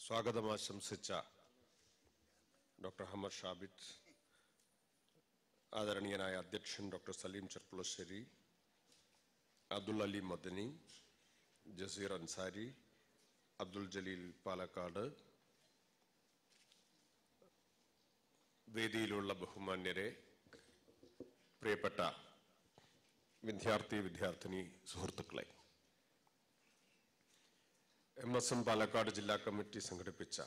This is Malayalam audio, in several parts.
സ്വാഗതം ആശംസിച്ച ഡോക്ടർ അഹമ്മദ് ഷാബിത്ത്, ആദരണീയനായ അധ്യക്ഷൻ ഡോക്ടർ സലീം ചെർപ്പുളശ്ശേരി, അബ്ദുൽ അലി മദനി, ജസീർ അൻസാരി, അബ്ദുൽ ജലീൽ പാലക്കാട്, വേദിയിലുള്ള ബഹുമാന്യരെ, പ്രിയപ്പെട്ട വിദ്യാർത്ഥിനി സുഹൃത്തുക്കളെ, MSM പാലക്കാട് ജില്ലാ കമ്മിറ്റി സംഘടിപ്പിച്ച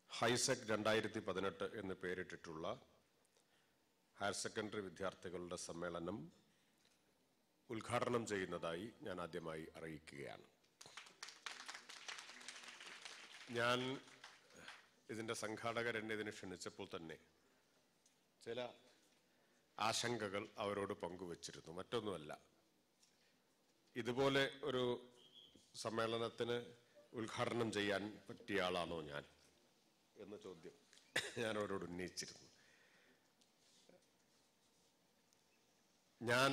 ഹൈസെക് 2018 എന്ന് പേരിട്ടിട്ടുള്ള ഹയർ സെക്കൻഡറി വിദ്യാർത്ഥികളുടെ സമ്മേളനം ഉദ്ഘാടനം ചെയ്യുന്നതായി ഞാൻ ആദ്യമായി അറിയിക്കുകയാണ്. ഞാൻ ഇതിൻ്റെ സംഘാടകർ എന്നെ ഇതിന് ക്ഷണിച്ചപ്പോൾ തന്നെ ചില ആശങ്കകൾ അവരോട് പങ്കുവച്ചിരുന്നു. മറ്റൊന്നുമല്ല, ഇതുപോലെ ഒരു സമ്മേളനത്തിന് ഉദ്ഘാടനം ചെയ്യാൻ പറ്റിയ ആളാണോ ഞാൻ എന്ന ചോദ്യം ഞാൻ അവരോട് ഉന്നയിച്ചിരുന്നു. ഞാൻ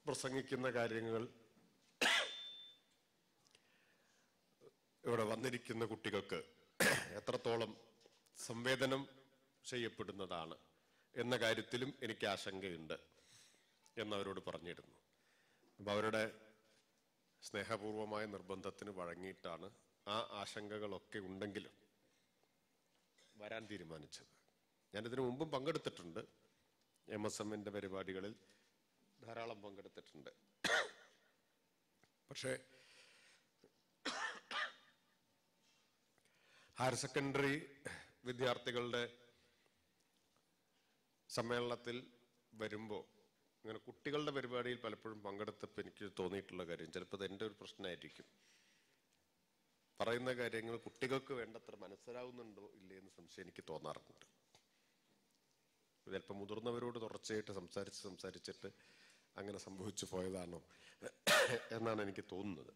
പ്രസംഗിക്കുന്ന കാര്യങ്ങൾ ഇവിടെ വന്നിരിക്കുന്ന കുട്ടികൾക്ക് എത്രത്തോളം സംവേദനം ചെയ്യപ്പെടുന്നതാണ് എന്ന കാര്യത്തിലും എനിക്ക് ആശങ്കയുണ്ട് എന്നവരോട് പറഞ്ഞിരുന്നു. അപ്പം അവരുടെ സ്നേഹപൂർവമായ നിർബന്ധത്തിന് വഴങ്ങിയിട്ടാണ് ആ ആശങ്കകളൊക്കെ ഉണ്ടെങ്കിലും വരാൻ തീരുമാനിച്ചത്. ഞാനിതിനു മുമ്പും പങ്കെടുത്തിട്ടുണ്ട്, MSMന്റെ പരിപാടികളിൽ ധാരാളം പങ്കെടുത്തിട്ടുണ്ട്. പക്ഷേ ഹയർ സെക്കൻഡറി വിദ്യാർത്ഥികളുടെ സമ്മേളനത്തിൽ വരുമ്പോൾ അങ്ങനെ കുട്ടികളുടെ പരിപാടിയിൽ പലപ്പോഴും പങ്കെടുത്തപ്പോൾ എനിക്ക് തോന്നിയിട്ടുള്ള കാര്യം, ചിലപ്പോൾ അത് എൻ്റെ ഒരു പ്രശ്നമായിരിക്കും, പറയുന്ന കാര്യങ്ങൾ കുട്ടികൾക്ക് വേണ്ടത്ര മനസ്സിലാവുന്നുണ്ടോ ഇല്ലേ എന്ന് സംശയം എനിക്ക് തോന്നാറുണ്ട്. ചിലപ്പോൾ മുതിർന്നവരോട് തുടർച്ചയായിട്ട് സംസാരിച്ചിട്ട് അങ്ങനെ സംഭവിച്ചു പോയതാണോ എന്നാണ് എനിക്ക് തോന്നുന്നത്.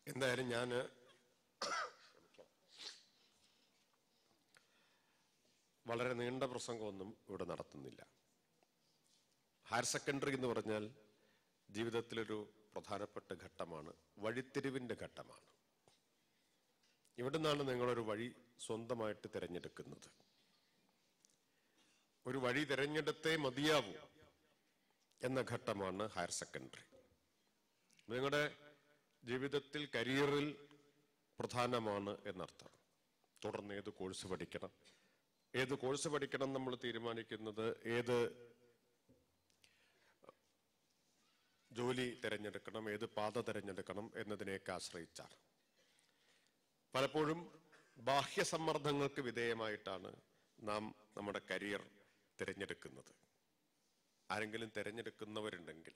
എന്തായാലും ഞാൻ വളരെ നീണ്ട പ്രസംഗമൊന്നും ഇവിടെ നടത്തുന്നില്ല. ഹയർ സെക്കൻഡറി എന്ന് പറഞ്ഞാൽ ജീവിതത്തിലൊരു പ്രധാനപ്പെട്ട ഘട്ടമാണ്, വഴിത്തിരിവിൻ്റെ ഘട്ടമാണ്. ഇവിടെ നിന്നാണ് നിങ്ങളൊരു വഴി സ്വന്തമായിട്ട് തിരഞ്ഞെടുക്കുന്നത്. ഒരു വഴി തിരഞ്ഞെടുത്തേ മതിയാവൂ എന്ന ഘട്ടമാണ് ഹയർ സെക്കൻഡറി. നിങ്ങളുടെ ജീവിതത്തിൽ കരിയറിൽ പ്രധാനമാണ് എന്നർത്ഥം. തുടർന്ന് ഏത് കോഴ്സ് പഠിക്കണം നമ്മൾ തീരുമാനിക്കുന്നത് ഏത് ജോലി തിരഞ്ഞെടുക്കണം, ഏത് പാത തിരഞ്ഞെടുക്കണം എന്നതിനെയൊക്കെ ആശ്രയിച്ചാണ്. പലപ്പോഴും ബാഹ്യ സമ്മർദ്ദങ്ങൾക്ക് വിധേയമായിട്ടാണ് നാം നമ്മുടെ കരിയർ തിരഞ്ഞെടുക്കുന്നത്. ആരെങ്കിലും തിരഞ്ഞെടുക്കുന്നവരുണ്ടെങ്കിൽ,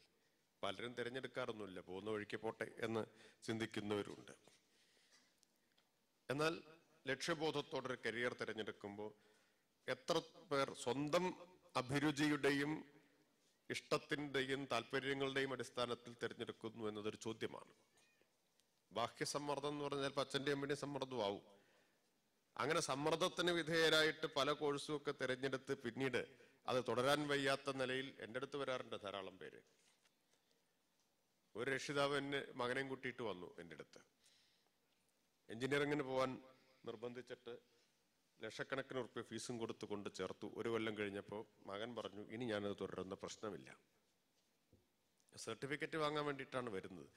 പലരും തിരഞ്ഞെടുക്കാറൊന്നുമില്ല, പോകുന്ന വഴിക്ക് പോട്ടെ എന്ന് ചിന്തിക്കുന്നവരുണ്ട്. എന്നാൽ ലക്ഷ്യബോധത്തോടൊരു കരിയർ തിരഞ്ഞെടുക്കുമ്പോൾ എത്ര പേർ സ്വന്തം അഭിരുചിയുടെയും ഇഷ്ടത്തിൻ്റെയും താല്പര്യങ്ങളുടെയും അടിസ്ഥാനത്തിൽ തിരഞ്ഞെടുക്കുന്നു എന്നതൊരു ചോദ്യമാണ്. ബാഹ്യസമ്മർദ്ദം എന്ന് പറഞ്ഞാൽ അച്ഛൻ്റെയും അമ്മയുടെയും സമ്മർദ്ദമാവും. അങ്ങനെ സമ്മർദ്ദത്തിന് വിധേയരായിട്ട് പല കോഴ്സും ഒക്കെ തിരഞ്ഞെടുത്ത് പിന്നീട് അത് തുടരാൻ വയ്യാത്ത നിലയിൽ എൻ്റെ അടുത്ത് വരാറുണ്ട് ധാരാളം പേര്. ഒരു രക്ഷിതാവ് എന്നെ മകനെയും കൂട്ടിയിട്ട് വന്നു എൻ്റെ അടുത്ത്. എഞ്ചിനീയറിങ്ങിന് പോകാൻ നിർബന്ധിച്ചിട്ട് ലക്ഷക്കണക്കിന് ഉറുപ്പ്യ ഫീസും കൊടുത്തുകൊണ്ട് ചേർത്തു. ഒരു കൊല്ലം കഴിഞ്ഞപ്പോൾ മകൻ പറഞ്ഞു, ഇനി ഞാനത് തുടരുന്ന പ്രശ്നമില്ല. സർട്ടിഫിക്കറ്റ് വാങ്ങാൻ വേണ്ടിയിട്ടാണ് വരുന്നത്.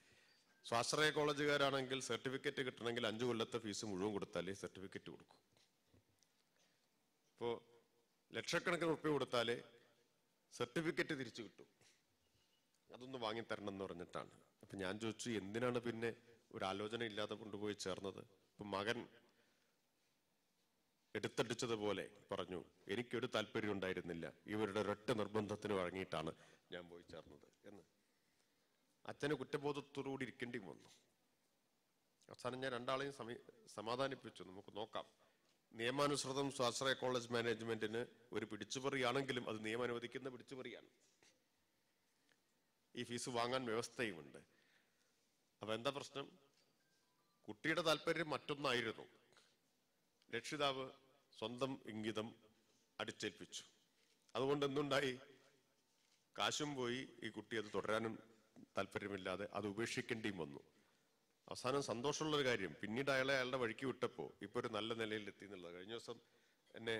സ്വാശ്രയ കോളേജുകാരാണെങ്കിൽ സർട്ടിഫിക്കറ്റ് കിട്ടണമെങ്കിൽ 5 കൊല്ലത്തെ ഫീസ് മുഴുവൻ കൊടുത്താലേ സർട്ടിഫിക്കറ്റ് കൊടുക്കൂ. ഇപ്പോൾ ലക്ഷക്കണക്കിന് ഉറുപ്പ്യ കൊടുത്താലേ സർട്ടിഫിക്കറ്റ് തിരിച്ചു കിട്ടും. അതൊന്ന് വാങ്ങിത്തരണം എന്ന് പറഞ്ഞിട്ടാണ്. അപ്പം ഞാൻ ചോദിച്ചു, എന്തിനാണ് പിന്നെ ഒരു ആലോചന ഇല്ലാതെ കൊണ്ടുപോയി ചേർന്നത്? ഇപ്പം മകൻ എടുത്തടിച്ചതുപോലെ പറഞ്ഞു, എനിക്കൊരു താല്പര്യം ഉണ്ടായിരുന്നില്ല, ഇവരുടെ ഒരൊറ്റ നിർബന്ധത്തിന് വഴങ്ങിയിട്ടാണ് ഞാൻ പോയി ചേർന്നത് എന്ന്. അച്ഛന് കുറ്റബോധത്തോടുകൂടി ഇരിക്കേണ്ടി വന്നു. അവസാനം ഞാൻ രണ്ടാളെയും സമാധാനിപ്പിച്ചു, നമുക്ക് നോക്കാം. നിയമാനുസൃതം സ്വാശ്രയ കോളേജ് മാനേജ്മെന്റിന് ഒരു പിടിച്ചുപറിയാണെങ്കിലും അത് നിയമം അനുവദിക്കുന്ന പിടിച്ചുപറിയാണ്. ഈ ഫീസ് വാങ്ങാൻ വ്യവസ്ഥയുമുണ്ട്. അപ്പൊ എന്താ പ്രശ്നം? കുട്ടിയുടെ താല്പര്യം മറ്റൊന്നായിരുന്നു. രക്ഷിതാവ് സ്വന്തം ഇംഗിതം അടിച്ചേൽപ്പിച്ചു. അതുകൊണ്ട് എന്തുണ്ടായി? കാശും പോയി, ഈ കുട്ടി അത് തുടരാനും താല്പര്യമില്ലാതെ അത് ഉപേക്ഷിക്കേണ്ടിയും വന്നു. അവസാനം സന്തോഷമുള്ളൊരു കാര്യം, പിന്നീട് അയാളുടെ വഴിക്ക് വിട്ടപ്പോൾ ഇപ്പൊ ഒരു നല്ല നിലയിൽ എത്തി എന്നുള്ളത്. കഴിഞ്ഞ ദിവസം എന്നെ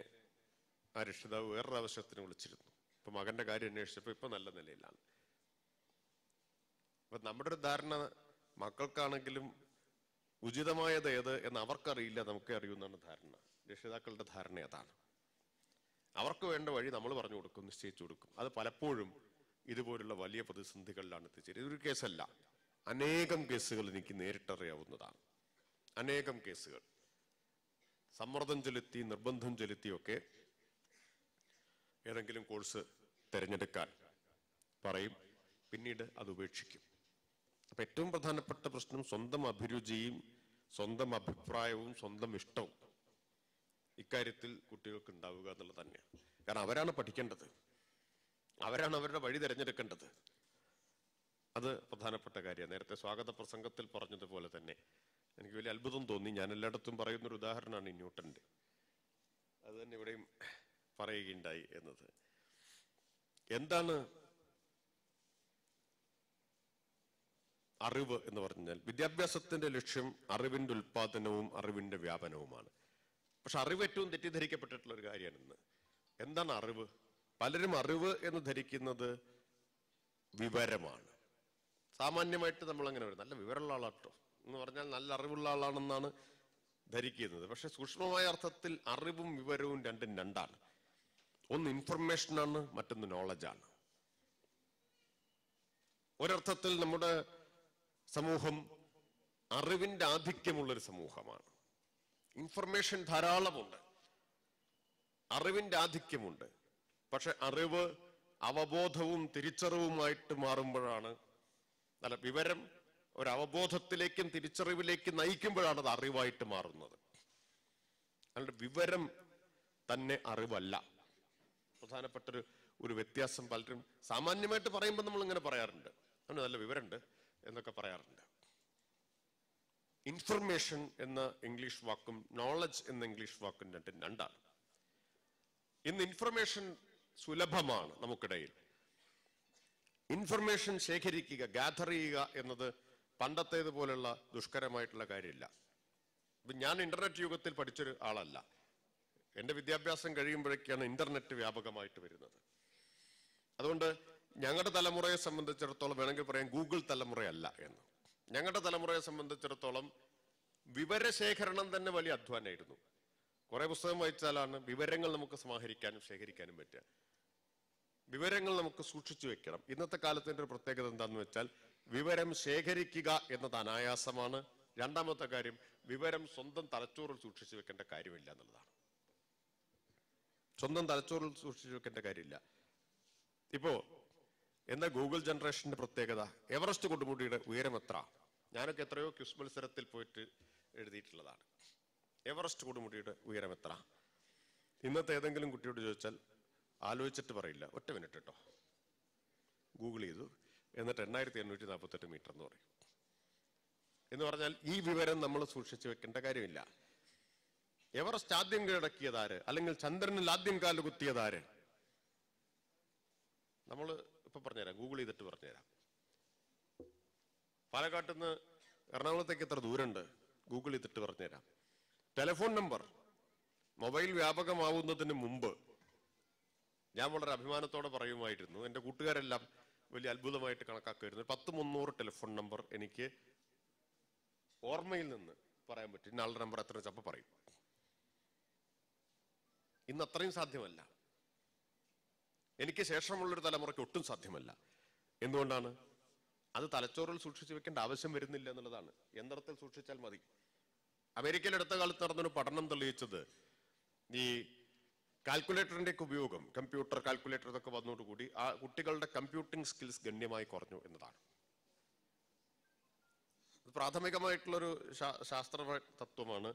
ആ രക്ഷിതാവ് വേറൊരു ആവശ്യത്തിന് വിളിച്ചിരുന്നു. ഇപ്പൊ മകന്റെ കാര്യം അന്വേഷിച്ചപ്പോ ഇപ്പൊ നല്ല നിലയിലാണ്. അപ്പൊ നമ്മുടെ ഒരു ധാരണ മക്കൾക്കാണെങ്കിലും ഉചിതമായത് ഏത് എന്ന് അവർക്കറിയില്ല, നമുക്കേ അറിയുമെന്നാണ് ധാരണ. രക്ഷിതാക്കളുടെ ധാരണ അതാണ്. അവർക്ക് വേണ്ട വഴി നമ്മൾ പറഞ്ഞു കൊടുക്കും, നിശ്ചയിച്ചു കൊടുക്കും. അത് പലപ്പോഴും ഇതുപോലുള്ള വലിയ പ്രതിസന്ധികളിലാണ് എത്തിച്ചേരുന്നത്. ഇതൊരു കേസല്ല, അനേകം കേസുകൾ എനിക്ക് നേരിട്ടറിയാവുന്നതാണ്. അനേകം കേസുകൾ സമ്മർദ്ദം ചെലുത്തി, നിർബന്ധം ചെലുത്തിയൊക്കെ ഏതെങ്കിലും കോഴ്സ് തിരഞ്ഞെടുക്കാൻ പറയും, പിന്നീട് അത് ഉപേക്ഷിക്കും. അപ്പൊ ഏറ്റവും പ്രധാനപ്പെട്ട പ്രശ്നം സ്വന്തം അഭിരുചിയും സ്വന്തം അഭിപ്രായവും സ്വന്തം ഇഷ്ടവും ഇക്കാര്യത്തിൽ കുട്ടികൾക്ക് ഉണ്ടാവുക എന്നുള്ളത് തന്നെയാണ്. കാരണം അവരാണ് പഠിക്കേണ്ടത്, അവരാണ് അവരുടെ വഴി തിരഞ്ഞെടുക്കേണ്ടത്. അത് പ്രധാനപ്പെട്ട കാര്യമാണ്. നേരത്തെ സ്വാഗത പ്രസംഗത്തിൽ പറഞ്ഞതുപോലെ തന്നെ എനിക്ക് വലിയ അത്ഭുതം തോന്നി. ഞാൻ എല്ലായിടത്തും പറയുന്നൊരു ഉദാഹരണമാണ് ഈ ന്യൂട്ടന്റെ. അത് തന്നെ ഇവിടെയും പറയുകയുണ്ടായി എന്നത്. എന്താണ് അറിവ് എന്ന് പറഞ്ഞാൽ? വിദ്യാഭ്യാസത്തിന്റെ ലക്ഷ്യം അറിവിന്റെ ഉൽപാദനവും അറിവിന്റെ വ്യാപനവുമാണ്. പക്ഷെ അറിവ് ഏറ്റവും തെറ്റിദ്ധരിക്കപ്പെട്ടിട്ടുള്ള ഒരു കാര്യമാണ് ഇന്ന്. എന്താണ് അറിവ്? പലരും അറിവ് എന്ന് ധരിക്കുന്നത് വിവരമാണ്. സാമാന്യമായിട്ട് നമ്മൾ അങ്ങനെ വരും, നല്ല വിവരമുള്ള ആളാട്ടോ എന്ന് പറഞ്ഞാൽ നല്ല അറിവുള്ള ആളാണെന്നാണ് ധരിക്കുന്നത്. പക്ഷെ സൂക്ഷ്മമായ അർത്ഥത്തിൽ അറിവും വിവരവും രണ്ടും രണ്ടാണ്. ഒന്ന് ഇൻഫർമേഷനാണ്, മറ്റൊന്ന് നോളജാണ്. ഒരർത്ഥത്തിൽ നമ്മുടെ സമൂഹം അറിവിന്റെ ആധിക്യമുള്ളൊരു സമൂഹമാണ്. ഇൻഫർമേഷൻ ധാരാളമുണ്ട്, അറിവിന്റെ ആധിക്യമുണ്ട്. പക്ഷെ അറിവ് അവബോധവും തിരിച്ചറിവുമായിട്ട് മാറുമ്പോഴാണ്, അല്ല, വിവരം ഒരു അവബോധത്തിലേക്കും തിരിച്ചറിവിലേക്കും നയിക്കുമ്പോഴാണ് അത് അറിവായിട്ട് മാറുന്നത്. അല്ലാണ്ട് വിവരം തന്നെ അറിവല്ല. പ്രധാനപ്പെട്ടൊരു വ്യത്യാസം പലരും സാമാന്യമായിട്ട് പറയുമ്പോൾ നമ്മൾ ഇങ്ങനെ പറയാറുണ്ട്, അവന് നല്ല വിവരമുണ്ട് എന്നൊക്കെ പറയാറുണ്ട്. ഇൻഫർമേഷൻ എന്ന ഇംഗ്ലീഷ് വാക്കും നോളജ് എന്ന ഇംഗ്ലീഷ് വാക്കും രണ്ടാണ്. ഇന്ന് ഇൻഫർമേഷൻ സുലഭമാണ് നമുക്കിടയിൽ. ഇൻഫർമേഷൻ ശേഖരിക്കുക, ഗ്യാദർ ചെയ്യുക എന്നത് പണ്ടത്തേതുപോലുള്ള ദുഷ്കരമായിട്ടുള്ള കാര്യമില്ല. ഇപ്പൊ ഞാൻ ഇന്റർനെറ്റ് യുഗത്തിൽ പഠിച്ചൊരു ആളല്ല. എന്റെ വിദ്യാഭ്യാസം കഴിയുമ്പോഴേക്കാണ് ഇന്റർനെറ്റ് വ്യാപകമായിട്ട് വരുന്നത്. അതുകൊണ്ട് ഞങ്ങളുടെ തലമുറയെ സംബന്ധിച്ചിടത്തോളം വേണമെങ്കിൽ പറയാം ഗൂഗിൾ തലമുറയല്ല എന്ന്. ഞങ്ങളുടെ തലമുറയെ സംബന്ധിച്ചിടത്തോളം വിവരശേഖരണം തന്നെ വലിയ അധ്വാനമായിരുന്നു. കുറെ പുസ്തകം വായിച്ചാലാണ് വിവരങ്ങൾ നമുക്ക് സമാഹരിക്കാനും ശേഖരിക്കാനും പറ്റുക. വിവരങ്ങൾ നമുക്ക് സൂക്ഷിച്ചു വെക്കണം. ഇന്നത്തെ കാലത്തിന്റെ ഒരു പ്രത്യേകത എന്താണെന്ന് വെച്ചാൽ വിവരം ശേഖരിക്കുക എന്നത് അനായാസമാണ്. രണ്ടാമത്തെ കാര്യം, വിവരം സ്വന്തം തലച്ചോറിൽ സൂക്ഷിച്ചു വെക്കേണ്ട കാര്യമില്ല എന്നുള്ളതാണ്. സ്വന്തം തലച്ചോറിൽ സൂക്ഷിച്ചു വെക്കേണ്ട കാര്യമില്ല. ഇപ്പോ എന്താ ഗൂഗിൾ ജനറേഷന്റെ പ്രത്യേകത? എവറസ്റ്റ് കൊടുമുടിയുടെ ഉയരം എത്ര? ഞാനൊക്കെ എത്രയോ ക്വിസ് മത്സരത്തിൽ പോയിട്ട് എഴുതിയിട്ടുള്ളതാണ്. എവറസ്റ്റ് കൊടുമുടിയുടെ ഉയരം എത്ര? ഇന്നത്തെ ഏതെങ്കിലും കുട്ടിയോട് ചോദിച്ചാൽ ആലോചിച്ചിട്ട് പറയില്ല, ഒറ്റ മിനിറ്റ് കേട്ടോ, ഗൂഗിൾ ചെയ്തു, എന്നിട്ട് 8848 മീറ്റർ എന്ന് പറയും. എന്ന് പറഞ്ഞാൽ ഈ വിവരം നമ്മൾ സൂക്ഷിച്ചു വെക്കേണ്ട കാര്യമില്ല. എവറസ്റ്റ് ആദ്യം കീഴടക്കിയതാര്, അല്ലെങ്കിൽ ചന്ദ്രനിൽ ആദ്യം കാലുകുത്തിയതാര്? നമ്മൾ ഇപ്പൊ പറഞ്ഞുതരാം, ഗൂഗിൾ ചെയ്തിട്ട് പറഞ്ഞുതരാം. പാലക്കാട്ട് നിന്ന് എറണാകുളത്തേക്ക് എത്ര ദൂരമുണ്ട്? ഗൂഗിൾ ചെയ്തിട്ട് പറഞ്ഞുതരാം. ടെലിഫോൺ നമ്പർ മൊബൈൽ വ്യാപകമാവുന്നതിന് മുമ്പ് ഞാൻ വളരെ അഭിമാനത്തോടെ പറയുമായിരുന്നു, എൻ്റെ കൂട്ടുകാരെല്ലാം വലിയ അത്ഭുതമായിട്ട് കണക്കാക്കുമായിരുന്നു, 10-300 ടെലിഫോൺ നമ്പർ എനിക്ക് ഓർമ്മയിൽ നിന്ന് പറയാൻ പറ്റും. ഇന്നാളുടെ നമ്പർ എത്ര ചപ്പ പറയും. ഇന്ന് അത്രയും സാധ്യമല്ല. എനിക്ക് ശേഷമുള്ളൊരു തലമുറയ്ക്ക് ഒട്ടും സാധ്യമല്ല. എന്തുകൊണ്ടാണ്? അത് തലച്ചോറിൽ സൂക്ഷിച്ചു വെക്കേണ്ട ആവശ്യം വരുന്നില്ല എന്നുള്ളതാണ്. യന്ത്രത്തിൽ സൂക്ഷിച്ചാൽ മതി. അമേരിക്കയിൽ അടുത്ത കാലത്ത് നടന്നൊരു പഠനം തെളിയിച്ചത് ഈ കാൽക്കുലേറ്ററിന്റെ ഒക്കെ ഉപയോഗം, കമ്പ്യൂട്ടർ കാൽക്കുലേറ്റർ ഇതൊക്കെ വന്നതോടുകൂടി ആ കുട്ടികളുടെ കമ്പ്യൂട്ടിംഗ് സ്കിൽസ് ഗണ്യമായി കുറഞ്ഞു എന്നതാണ്. പ്രാഥമികമായിട്ടുള്ളൊരു ശാസ്ത്ര തത്വമാണ്.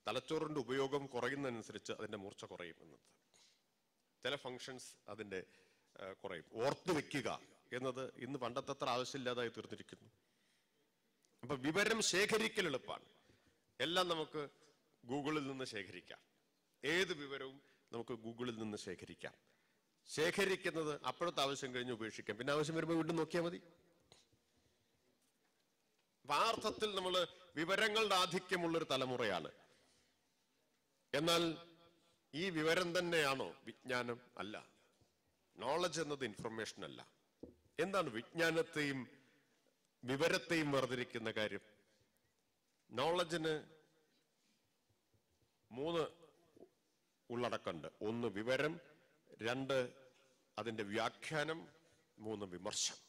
തലച്ചോറിന്റെ ഉപയോഗം കുറയുന്നതനുസരിച്ച് അതിന്റെ മൂർച്ച കുറയും എന്നത്. ചില ഫങ്ഷൻസ് അതിന്റെ കുറയും. ഓർത്തു വെക്കുക എന്നത് ഇന്ന് പണ്ടത്തെ അത്ര ആവശ്യമില്ലാതായി തീർന്നിരിക്കുന്നു. അപ്പൊ വിവരം ശേഖരിക്കൽ എളുപ്പമാണ്. എല്ലാം നമുക്ക് ഗൂഗിളിൽ നിന്ന് ശേഖരിക്കാം. ഏത് വിവരവും നമുക്ക് ഗൂഗിളിൽ നിന്ന് ശേഖരിക്കാം. ശേഖരിക്കുന്നത് അപ്പോഴത്തെ ആവശ്യം കഴിഞ്ഞ് ഉപേക്ഷിക്കാം. പിന്നെ ആവശ്യം വരുമ്പോൾ വീണ്ടും നോക്കിയാൽ മതി. ആ അർത്ഥത്തിൽ നമ്മൾ വിവരങ്ങളുടെ ആധിക്യമുള്ളൊരു തലമുറയാണ്. എന്നാൽ ഈ വിവരം തന്നെയാണോ വിജ്ഞാനം? അല്ല. നോളജ് എന്നത് ഇൻഫർമേഷൻ അല്ല. എന്താണ് വിജ്ഞാനത്തെയും വിവരത്തെയും വേർതിരിക്കുന്ന കാര്യം? നോളജിന് 3 ഉള്ളടക്കമുണ്ട്. 1 വിവരം, 2 അതിന്റെ വ്യാഖ്യാനം, 3 വിമർശനം.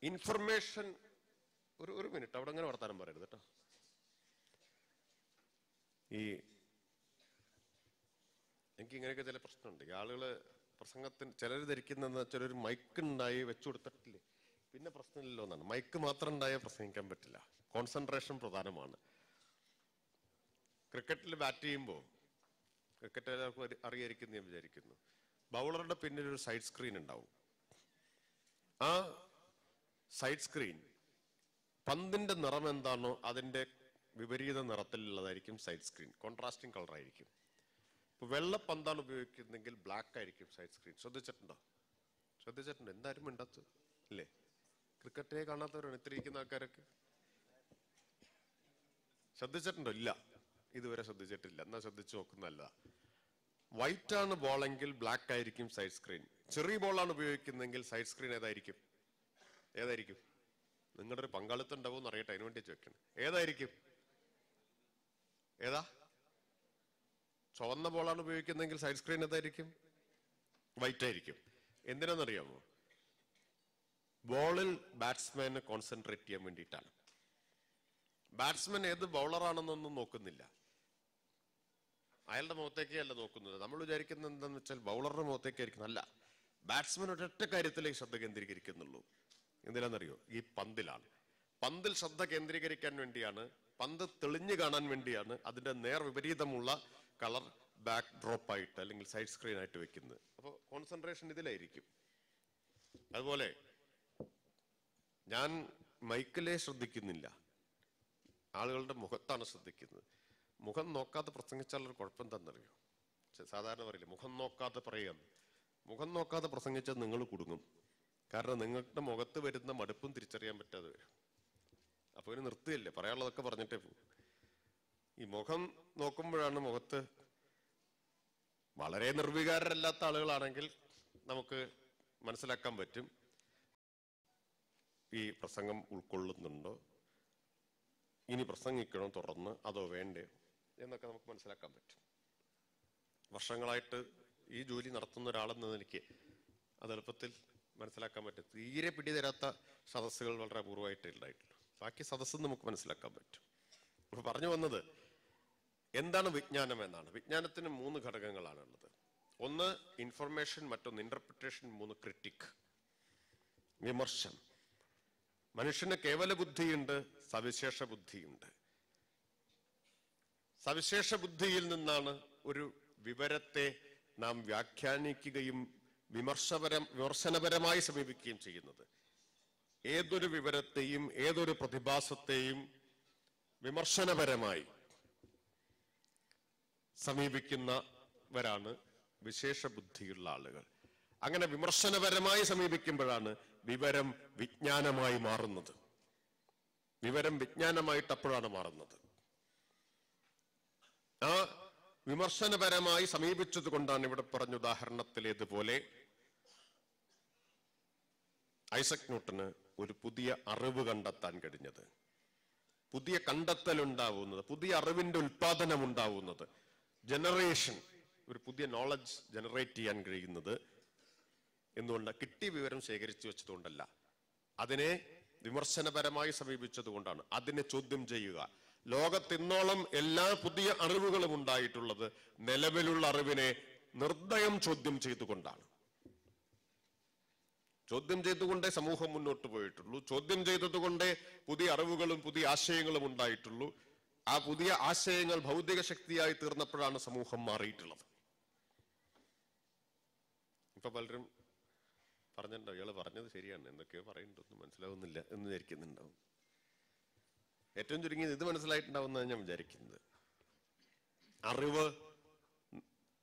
ഇൻഫർമേഷൻ ഒരു മിനിറ്റ് അവിടെ അങ്ങനെ വർത്താനം പറയരുത് കേട്ടോ. എനിക്ക് ഇങ്ങനെയൊക്കെ ചില പ്രശ്നമുണ്ട്. ഈ ആളുകള് പ്രസംഗത്തിന് ചിലർ ധരിക്കുന്നതെന്ന് വെച്ചാൽ ഒരു മൈക്ക് ഉണ്ടായി വെച്ചു കൊടുത്തിട്ടില്ലേ പിന്നെ പ്രശ്നമില്ലല്ലോ എന്നാണ്. മൈക്ക് മാത്രം ഉണ്ടായാൽ പ്രസംഗിക്കാൻ പറ്റില്ല. കോൺസെൻട്രേഷൻ പ്രധാനമാണ്. ക്രിക്കറ്റിൽ ബാറ്റ് ചെയ്യുമ്പോൾ, ക്രിക്കറ്റ് എല്ലാവർക്കും അറിയായിരിക്കും ഞാൻ വിചാരിക്കുന്നു, ബൗളറുടെ പിന്നിൽ ഒരു സൈഡ് സ്ക്രീൻ ഉണ്ടാവും. ആ സൈഡ് സ്ക്രീൻ പന്തിന്റെ നിറം എന്താണോ അതിന്റെ വിപരീത നിറത്തിലുള്ളതായിരിക്കും സൈഡ് സ്ക്രീൻ. കോൺട്രാസ്റ്റിംഗ് കളർ ആയിരിക്കും. ഇപ്പൊ വെള്ള പന്താണ് ഉപയോഗിക്കുന്നെങ്കിൽ ബ്ലാക്ക് ആയിരിക്കും സൈഡ് സ്ക്രീൻ. ശ്രദ്ധിച്ചിട്ടുണ്ടോ? എന്തായാലും മിണ്ടാത്ത ഇല്ലേ? ക്രിക്കറ്റേ കാണാത്തവരാണ് ഇത്തിരിക്കുന്ന ആൾക്കാരൊക്കെ. ശ്രദ്ധിച്ചിട്ടുണ്ടോ? ഇല്ല, ഇതുവരെ ശ്രദ്ധിച്ചിട്ടില്ല. എന്നാ ശ്രദ്ധിച്ചു നോക്കുന്നല്ല. വൈറ്റ് ആണ് ബോളെങ്കിൽ ബ്ലാക്ക് ആയിരിക്കും സൈഡ് സ്ക്രീൻ. ചെറിയ ബോളാണ് ഉപയോഗിക്കുന്നെങ്കിൽ സൈഡ് സ്ക്രീൻ ഏതായിരിക്കും? നിങ്ങളുടെ ഒരു പങ്കാളിത്തം ഉണ്ടാവും എന്ന് അറിയട്ടെ, അതിനുവേണ്ടി ചോദിക്കണം. ഏതായിരിക്കും? ചുവന്ന ബോളാണ് ഉപയോഗിക്കുന്നെങ്കിൽ സൈഡ് സ്ക്രീൻ ഏതായിരിക്കും? വൈറ്റ് ആയിരിക്കും. എന്തിനാണെന്നറിയാമോ? ബോളിൽ ബാറ്റ്സ്മാനെ കോൺസെൻട്രേറ്റ് ചെയ്യാൻ വേണ്ടിയിട്ടാണ്. ബാറ്റ്സ്മാൻ ഏത് ബൗളറാണെന്നൊന്നും നോക്കുന്നില്ല. അയാളുടെ മുഖത്തേക്കേ അല്ല നോക്കുന്നത്. നമ്മൾ വിചാരിക്കുന്നത് എന്താണെന്ന് വെച്ചാൽ ബൗളറുടെ മുഖത്തേക്കായിരിക്കും. അല്ല, ബാറ്റ്സ്മാൻ ഒരൊറ്റ കാര്യത്തിലേക്ക് ശ്രദ്ധ കേന്ദ്രീകരിക്കുന്നുള്ളൂ. എന്തിനാണെന്നറിയോ? ഈ പന്തിലാണ്. പന്തിൽ ശ്രദ്ധ കേന്ദ്രീകരിക്കാൻ വേണ്ടിയാണ്, പന്ത് തെളിഞ്ഞു കാണാൻ വേണ്ടിയാണ് അതിന്റെ നേർ വിപരീതമുള്ള കളർ ബാക്ക് ഡ്രോപ്പ് ആയിട്ട് അല്ലെങ്കിൽ സൈഡ് സ്ക്രീൻ ആയിട്ട് വെക്കുന്നത്. അപ്പോൾ കോൺസെൻട്രേഷൻ ഇതിലായിരിക്കും. അതുപോലെ ഞാൻ മൈക്കിലെ ശ്രദ്ധിക്കുന്നില്ല, ആളുകളുടെ മുഖത്താണ് ശ്രദ്ധിക്കുന്നത്. മുഖം നോക്കാതെ പ്രസംഗിച്ചാലൊരു കുഴപ്പം എന്താണെന്നറിയോ? സാധാരണ പറയില്ല മുഖം നോക്കാതെ പറയാന്ന്. മുഖം നോക്കാതെ പ്രസംഗിച്ചാൽ നിങ്ങൾ കുടുങ്ങും. കാരണം നിങ്ങളുടെ മുഖത്ത് വരുന്ന മടുപ്പും തിരിച്ചറിയാൻ പറ്റാതെ വരും. അപ്പൊ ഒരു നിർത്തുകയല്ലേ, പറയാനുള്ളതൊക്കെ പറഞ്ഞിട്ടേ പോകും. ഈ മുഖം നോക്കുമ്പോഴാണ് മുഖത്ത് വളരെ നിർവികാരരല്ലാത്ത ആളുകളാണെങ്കിൽ നമുക്ക് മനസ്സിലാക്കാൻ പറ്റും ഈ പ്രസംഗം ഉൾക്കൊള്ളുന്നുണ്ടോ, ഇനി പ്രസംഗിക്കണോ തുറന്ന്, അതോ വേണ്ടേ എന്നൊക്കെ നമുക്ക് മനസ്സിലാക്കാൻ പറ്റും. വർഷങ്ങളായിട്ട് ഈ ജോലി നടത്തുന്ന ഒരാളെന്ന് എനിക്ക് അത് എളുപ്പത്തിൽ മനസ്സിലാക്കാൻ പറ്റും. തീരെ പിടിതരാത്ത സദസ്സുകൾ വളരെ അപൂർവമായിട്ടേ ഉണ്ടായിട്ടുള്ളൂ. ബാക്കി സദസ്സ് നമുക്ക് മനസ്സിലാക്കാൻ പറ്റും. അപ്പൊ പറഞ്ഞു വന്നത് എന്താണ് വിജ്ഞാനം എന്നാണ്. വിജ്ഞാനത്തിന് 3 ഘടകങ്ങളാണുള്ളത്. 1 ഇൻഫർമേഷൻ, മറ്റൊന്ന് ഇന്റർപ്രിട്ടേഷൻ, 3 ക്രിട്ടിക്, വിമർശനം. മനുഷ്യന് കേവല ബുദ്ധിയുണ്ട്, സവിശേഷ ബുദ്ധിയുണ്ട്. സവിശേഷ ബുദ്ധിയിൽ നിന്നാണ് ഒരു വിവരത്തെ നാം വ്യാഖ്യാനിക്കുകയും വിമർശനപരമായി സമീപിക്കുകയും ചെയ്യുന്നത്. ഏതൊരു വിവരത്തെയും ഏതൊരു പ്രതിഭാസത്തെയും വിമർശനപരമായി സമീപിക്കുന്നവരാണ് വിശേഷ ബുദ്ധിയുള്ള ആളുകൾ. അങ്ങനെ വിമർശനപരമായി സമീപിക്കുമ്പോഴാണ് വിവരം വിജ്ഞാനമായി മാറുന്നത്. വിവരം വിജ്ഞാനമായിട്ട് അപ്പോഴാണ് മാറുന്നത്. ആ വിമർശനപരമായി സമീപിച്ചത് കൊണ്ടാണ് ഇവിടെ പറഞ്ഞ ഉദാഹരണത്തിലേതുപോലെ ഐസക് ന്യൂട്ടന് ഒരു പുതിയ അറിവ് കണ്ടെത്താൻ കഴിഞ്ഞത്, പുതിയ കണ്ടെത്തൽ ഉണ്ടാവുന്നത്, പുതിയ അറിവിന്റെ ഉൽപാദനം ഉണ്ടാവുന്നത്, ജനറേഷൻ, ഒരു പുതിയ നോളജ് ജനറേറ്റ് ചെയ്യാൻ കഴിയുന്നത് എന്തുകൊണ്ട്? കിട്ടിയ വിവരം ശേഖരിച്ചു വെച്ചതുകൊണ്ടല്ല, അതിനെ വിമർശനപരമായി സമീപിച്ചത് കൊണ്ടാണ്. അതിനെ ചോദ്യം ചെയ്യുക. ലോകത്തിന്നോളം എല്ലാ പുതിയ അറിവുകളും ഉണ്ടായിട്ടുള്ളത് നിലവിലുള്ള അറിവിനെ നിർദ്ദയം ചോദ്യം ചെയ്തുകൊണ്ടാണ്. ചോദ്യം ചെയ്തുകൊണ്ടേ സമൂഹം മുന്നോട്ട് പോയിട്ടുള്ളൂ. ചോദ്യം ചെയ്തതുകൊണ്ടേ പുതിയ അറിവുകളും പുതിയ ആശയങ്ങളും ഉണ്ടായിട്ടുള്ളൂ. ആ പുതിയ ആശയങ്ങൾ ഭൗതിക ശക്തിയായി തീർന്നപ്പോഴാണ് സമൂഹം മാറിയിട്ടുള്ളത്. ഇപ്പൊ പലരും പറഞ്ഞിട്ടുണ്ടാവും, ഇയാള് പറഞ്ഞത് ശരിയാണ്, എന്തൊക്കെയോ പറയുന്നുണ്ടൊന്നും മനസ്സിലാവുന്നില്ല എന്ന് വിചാരിക്കുന്നുണ്ടാവും. ഏറ്റവും ചുരുങ്ങിയത് ഇത് മനസ്സിലായിട്ടുണ്ടാവുന്നതാണ് ഞാൻ വിചാരിക്കുന്നത്. അറിവ്,